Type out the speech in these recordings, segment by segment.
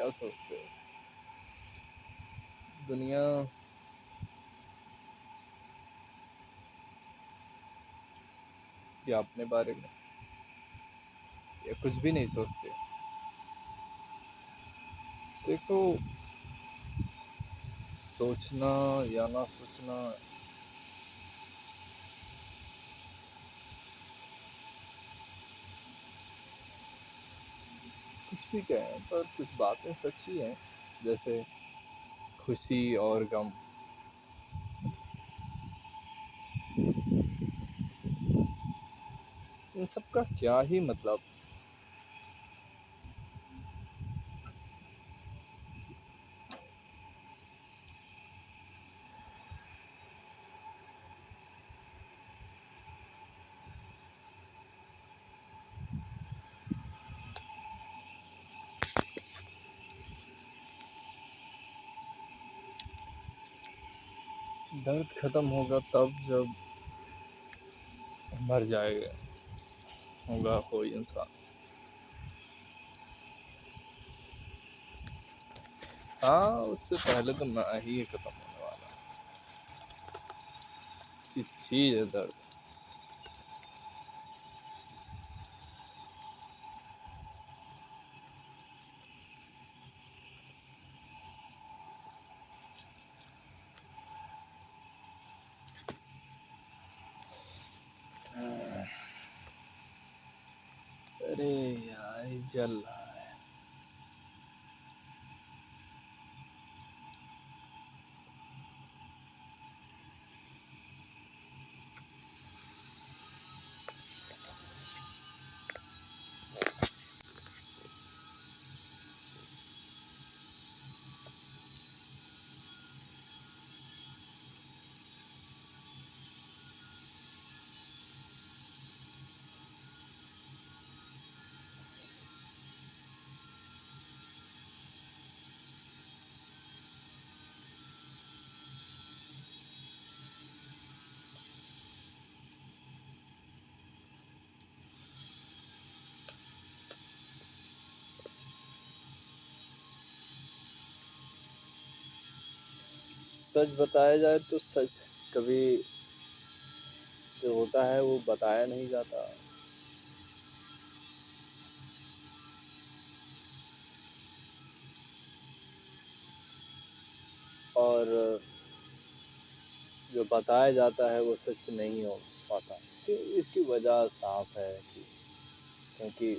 क्या सोचते हो? दुनिया या अपने बारे में या कुछ भी नहीं सोचते? देखो, सोचना या ना सोचना कुछ भी कहें, पर कुछ बातें सच ही हैं। जैसे खुशी और गम, इन सब का क्या ही मतलब। दर्द खत्म होगा तब जब मर जाएगा होगा कोई इंसान। हाँ, उससे पहले तो मैं ही खत्म होने वाला। ऐसी चीज है दर्द। अरे यार, जल रहा है। सच बताया जाए तो सच कभी जो होता है वो बताया नहीं जाता। और जो बताया जाता है वो सच नहीं हो पाता। कि इसकी वजह साफ है कि क्योंकि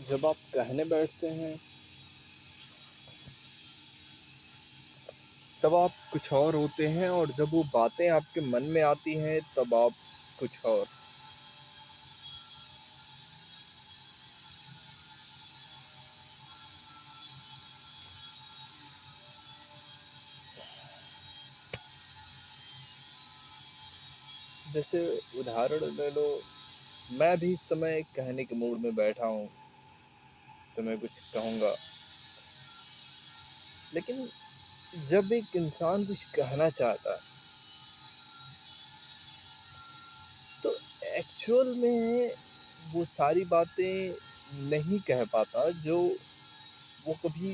जब आप कहने बैठते हैं तब आप कुछ और होते हैं, और जब वो बातें आपके मन में आती हैं तब आप कुछ और। जैसे उदाहरण ले लो, मैं भी इस समय कहने के मूड में बैठा हूँ तो मैं कुछ कहूँगा। लेकिन जब एक इंसान कुछ कहना चाहता है तो एक्चुअल में वो सारी बातें नहीं कह पाता जो वो कभी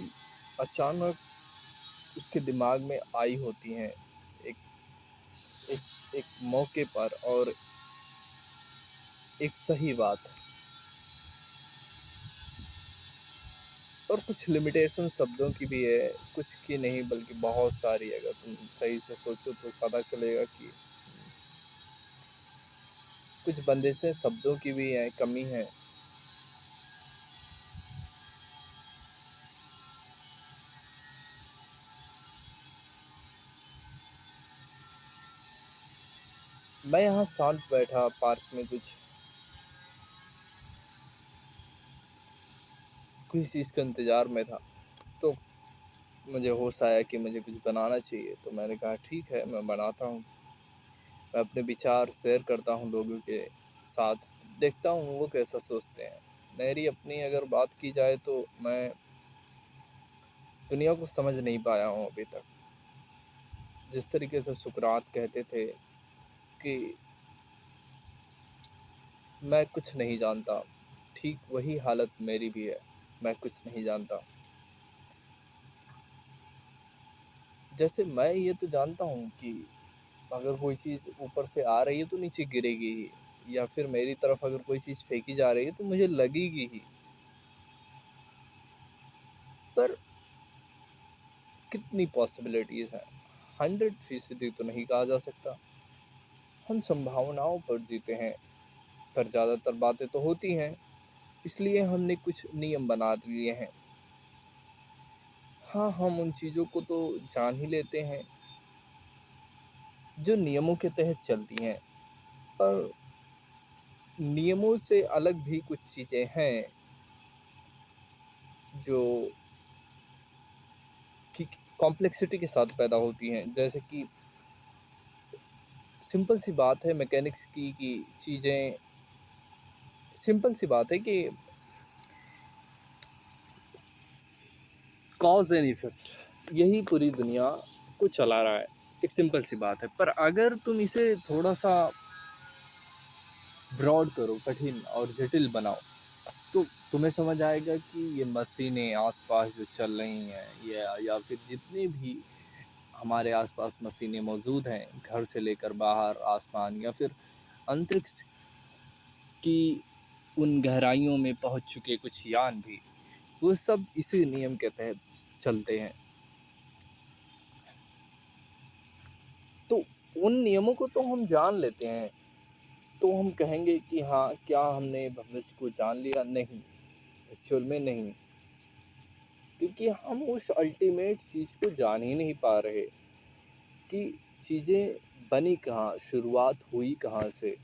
अचानक उसके दिमाग में आई होती हैं, एक एक एक मौके पर, और एक सही बात। और कुछ लिमिटेशन शब्दों की भी है, कुछ की नहीं बल्कि बहुत सारी। अगर तुम सही से सोचो तो पता चलेगा कि कुछ बंदिशें शब्दों की भी हैं, कमी है। मैं यहाँ शांत बैठा पार्क में, कुछ किसी चीज़ का इंतज़ार में था। तो मुझे होश आया कि मुझे कुछ बनाना चाहिए, तो मैंने कहा ठीक है, मैं बनाता हूँ। मैं अपने विचार शेयर करता हूँ लोगों के साथ, देखता हूँ वो कैसा सोचते हैं। मेरी अपनी अगर बात की जाए तो मैं दुनिया को समझ नहीं पाया हूँ अभी तक। जिस तरीके से सुकरात कहते थे कि मैं कुछ नहीं जानता, ठीक वही हालत मेरी भी है, मैं कुछ नहीं जानता। जैसे मैं ये तो जानता हूँ कि अगर कोई चीज़ ऊपर से आ रही है तो नीचे गिरेगी ही, या फिर मेरी तरफ अगर कोई चीज़ फेंकी जा रही है तो मुझे लगेगी ही। पर कितनी पॉसिबिलिटीज़ हैं, 100% तो नहीं कहा जा सकता। हम संभावनाओं पर जीते हैं, पर ज़्यादातर बातें तो होती हैं, इसलिए हमने कुछ नियम बना लिए हैं। हाँ, हम उन चीज़ों को तो जान ही लेते हैं जो नियमों के तहत चलती हैं, पर नियमों से अलग भी कुछ चीज़ें हैं जो कि कॉम्प्लेक्सिटी के साथ पैदा होती हैं। जैसे कि सिंपल सी बात है मैकेनिक्स की कि चीज़ें सिंपल सी बात है कि कॉज़ एंड इफ़ेक्ट, यही पूरी दुनिया को चला रहा है। एक सिंपल सी बात है, पर अगर तुम इसे थोड़ा-सा ब्रॉड करो, कठिन और जटिल बनाओ, तो तुम्हें समझ आएगा कि ये मशीनें आस-पास जो चल रही हैं या फिर जितनी भी हमारे आस-पास मशीनें मौजूद हैं, घर से लेकर बाहर, आसमान या फिर अंतरिक्ष की उन गहराइयों में पहुँच चुके कुछ यान भी, वो सब इसी नियम के तहत चलते हैं। तो उन नियमों को तो हम जान लेते हैं, तो हम कहेंगे कि हाँ, क्या हमने भविष्य को जान लिया? नहीं, एक्चुअल में नहीं, क्योंकि हम उस अल्टीमेट चीज़ को जान ही नहीं पा रहे कि चीज़ें बनी कहाँ, शुरुआत हुई कहाँ से,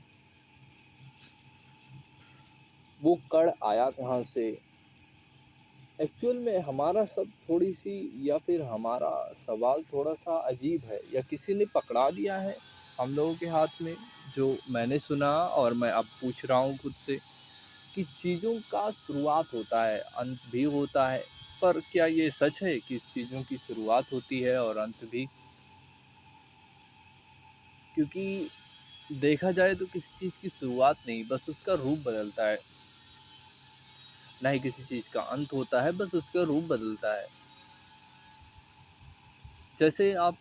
वो कण आया कहाँ से। एक्चुअल में हमारा सब थोड़ी-सी या फिर हमारा सवाल थोड़ा-सा अजीब है, या किसी ने पकड़ा दिया है हम लोगों के हाथ में, जो मैंने सुना और मैं अब पूछ रहा हूँ खुद से कि चीज़ों का शुरुआत होता है, अंत भी होता है। पर क्या ये सच है कि चीज़ों की शुरुआत होती है और अंत भी? क्योंकि देखा जाए तो किसी चीज़ की शुरुआत नहीं, बस उसका रूप बदलता है। ना ही किसी चीज़ का अंत होता है, बस उसका रूप बदलता है। जैसे आप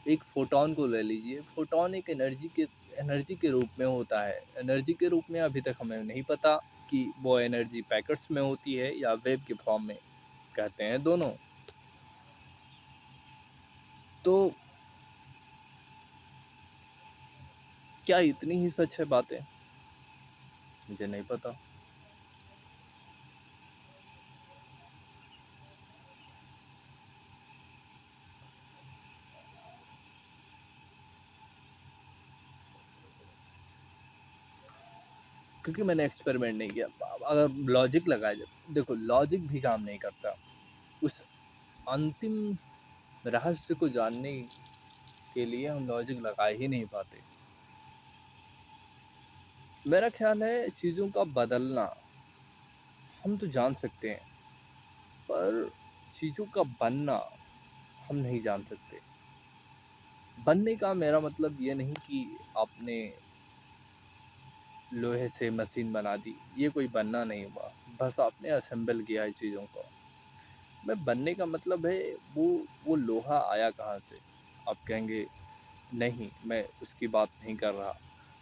एक फोटॉन को ले लीजिए, फोटॉन एक एनर्जी के रूप में होता है। एनर्जी के रूप में अभी तक हमें नहीं पता कि वो एनर्जी पैकेट्स में होती है या वेव के फॉर्म में, कहते हैं दोनों। तो क्या इतनी ही सच है बातें? मुझे नहीं पता। क्योंकि मैंने एक्सपेरिमेंट नहीं किया। अगर लॉजिक लगाया जाए, देखो लॉजिक भी काम नहीं करता। उस अंतिम रहस्य को जानने के लिए हम लॉजिक लगा ही नहीं पाते। मेरा ख्याल है चीज़ों का बदलना हम तो जान सकते हैं, पर चीज़ों का बनना हम नहीं जान सकते। बनने का मेरा मतलब ये नहीं कि आपने लोहे से मशीन बना दी, ये कोई बनना नहीं हुआ, बस आपने असेंबल किया है चीज़ों को। मैं बनने का मतलब है वो लोहा आया कहाँ से? आप कहेंगे नहीं, मैं उसकी बात नहीं कर रहा।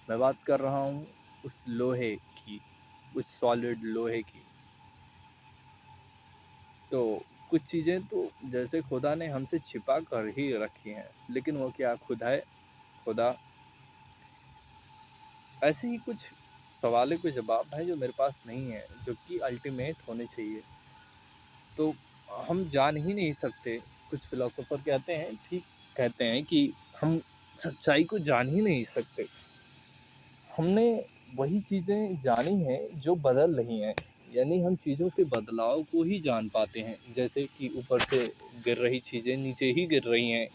मैं बात कर रहा हूँ उस लोहे की, उस सॉलिड लोहे की। तो कुछ चीज़ें तो जैसे खुदा ने हमसे छिपा कर ही रखी हैं, लेकिन वो क्या खुद है? खुदा ऐसे ही कुछ सवालों के जवाब हैं जो मेरे पास नहीं है, जो कि अल्टीमेट होने चाहिए। तो हम जान ही नहीं सकते। कुछ फिलोसोफर कहते हैं, ठीक कहते हैं कि हम सच्चाई को जान ही नहीं सकते। हमने वही चीज़ें जानी हैं जो बदल रही हैं, यानी हम चीज़ों के बदलाव को ही जान पाते हैं। जैसे कि ऊपर से गिर रही चीज़ें नीचे ही गिर रही हैं,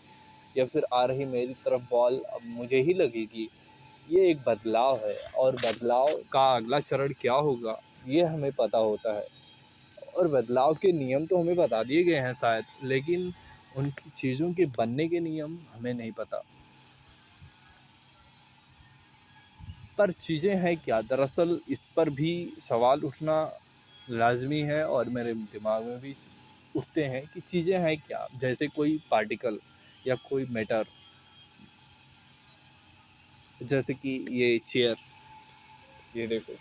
या फिर आ रही मेरी तरफ बॉल अब मुझे ही लगेगी। ये एक बदलाव है, और बदलाव का अगला चरण क्या होगा ये हमें पता होता है। और बदलाव के नियम तो हमें बता दिए गए हैं शायद, लेकिन उनकी चीज़ों के बनने के नियम हमें नहीं पता। पर चीज़ें हैं क्या? दरअसल इस पर भी सवाल उठना लाज़मी है और मेरे दिमाग में भी उठते हैं कि चीज़ें हैं क्या? जैसे कोई पार्टिकल या कोई मैटर, जैसे कि ये चेयर, ये देखो,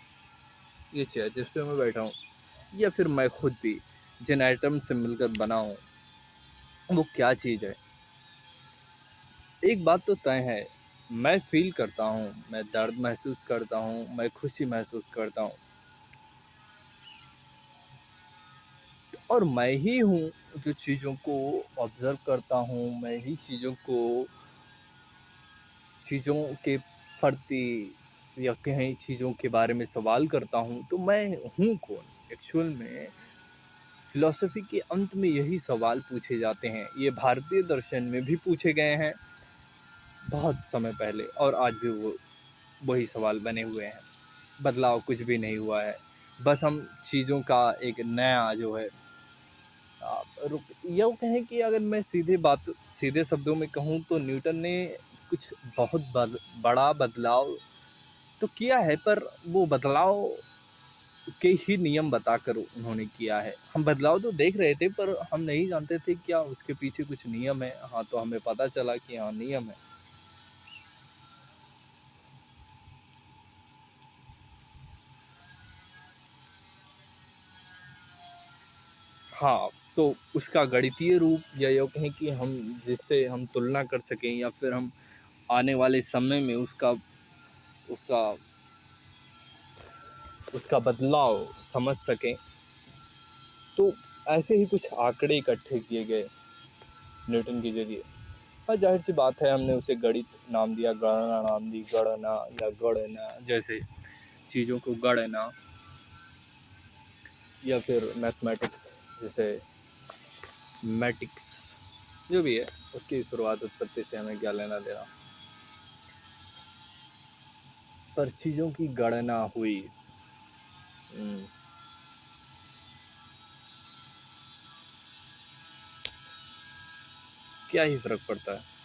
ये चेयर जिस पे मैं बैठा हूँ, या फिर मैं खुद भी जिन आइटम से मिलकर बना हूँ, वो क्या चीज़ है? एक बात तो तय है, मैं फ़ील करता हूँ, मैं दर्द महसूस करता हूँ, मैं खुशी महसूस करता हूँ, और मैं ही हूँ जो चीज़ों को ऑब्ज़र्व करता हूँ, मैं ही चीज़ों के प्रति या कहीं चीज़ों के बारे में सवाल करता हूँ, तो मैं हूँ कौन? एक्चुअल में फ़िलॉसफ़ी के अंत में यही सवाल पूछे जाते हैं। ये भारतीय दर्शन में भी पूछे गए हैं बहुत समय पहले, और आज भी वही सवाल बने हुए हैं। बदलाव कुछ भी नहीं हुआ है। बस हम चीज़ों का एक नया जो है रुक यूँ कहें कि अगर मैं सीधे शब्दों में कहूँ तो न्यूटन ने कुछ बहुत बड़ा बदलाव तो किया है, पर वो बदलाव के ही नियम बताकर उन्होंने किया है। हम बदलाव तो देख रहे थे, पर हम नहीं जानते थे क्या उसके पीछे कुछ नियम है। हाँ, तो हमें पता चला कि हाँ, नियम है। हाँ, तो उसका गणितीय रूप या यूँ कहें कि हम जिससे हम तुलना कर सकें, या फिर हम आने वाले समय में उसका उसका बदलाव समझ सकें, तो ऐसे ही कुछ आंकड़े इकट्ठे किए गए न्यूटन के ज़रिए। हाँ, ज़ाहिर-सी बात है, हमने उसे गणित नाम दिया, गणना नाम दी, गणना या गणना जैसे चीज़ों को गणना, या फिर मैथमेटिक्स जैसे मैटिक्स, जो भी है, उसकी शुरुआत उत्पत्ति से हमें क्या लेना देना। पर चीज़ों की गणना हुई। हुँ। क्या ही फ़र्क पड़ता है।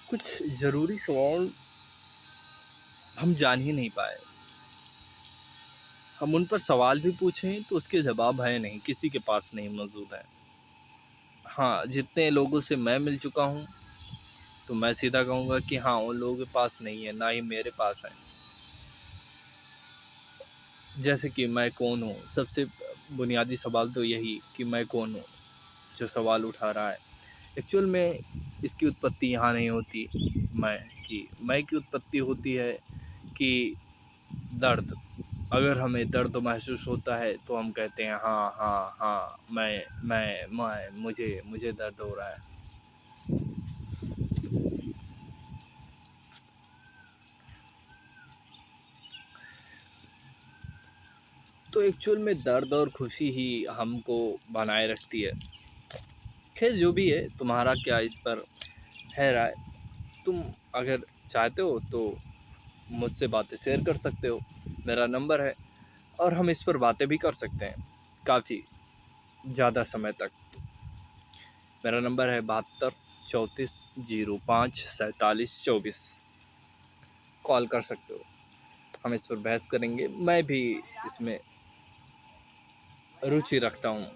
कुछ ज़रूरी सवाल हम जान ही नहीं पाए। हम उन पर सवाल भी पूछें तो उसके जवाब है नहीं, किसी के पास नहीं मौजूद है। हाँ, जितने लोगों से मैं मिल चुका हूँ, तो मैं सीधा कहूँगा कि हाँ, उन लोगों के पास नहीं है, ना ही मेरे पास है। जैसे कि मैं कौन हूँ? सबसे बुनियादी सवाल तो यही कि मैं कौन हूँ, जो सवाल उठा रहा है। एक्चुअल में इसकी उत्पत्ति यहाँ नहीं होती मैं मैं की उत्पत्ति होती है कि दर्द। अगर हमें दर्द महसूस होता है तो हम कहते हैं हाँ, हाँ, हाँ, मुझे दर्द हो रहा है। तो एक्चुअल में दर्द और खुशी ही हमको बनाए रखती है। खैर, जो भी है, तुम्हारा क्या इस पर है राय? तुम अगर चाहते हो तो मुझसे बातें शेयर कर सकते हो, मेरा नंबर है, और हम इस पर बातें भी कर सकते हैं काफ़ी ज़्यादा समय तक। मेरा नंबर है 72 34 05 47 24। कॉल कर सकते हो, हम इस पर बहस करेंगे। मैं भी इसमें रुचि रखता हूँ।